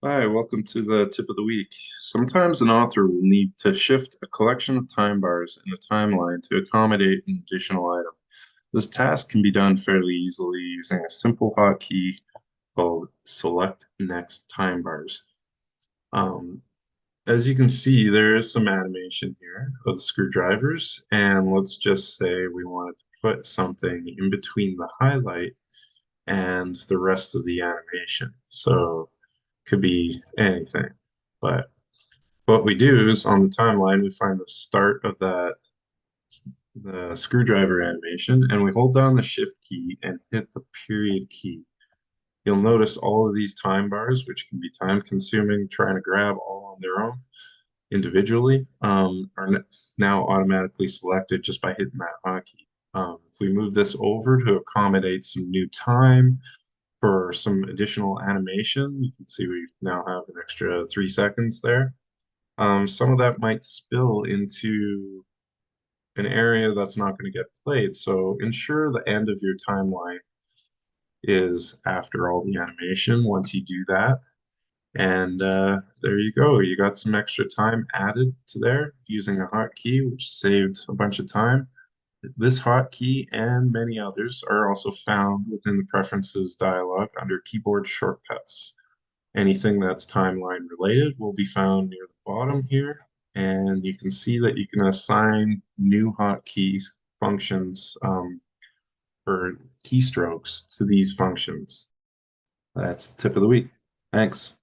Hi, welcome to the tip of the week. Sometimes an author will need to shift a collection of time bars in a timeline to accommodate an additional item. This task can be done fairly easily using a simple hotkey called Select Next Time Bars. Um, as you can see, there is some animation here of the screwdrivers, and let's just say we wanted to put something in between the highlight and the rest of the animation. So could be anything. But what we do is on the timeline, we find the start of the screwdriver animation, and we hold down the shift key and hit the period key. You'll notice all of these time bars, which can be time consuming, trying to grab all on their own individually, now automatically selected just by hitting that hotkey. If we move this over to accommodate some new time for some additional animation, you can see we now have an extra 3 seconds there. Some of that might spill into an area that's not going to get played. So ensure the end of your timeline is after all the animation once you do that. And there you go. You got some extra time added to there using a hotkey, which saved a bunch of time. This hotkey and many others are also found within the Preferences dialog under Keyboard Shortcuts. Anything that's timeline related will be found near the bottom here. And you can see that you can assign new hotkeys functions for keystrokes to these functions. That's the tip of the week. Thanks.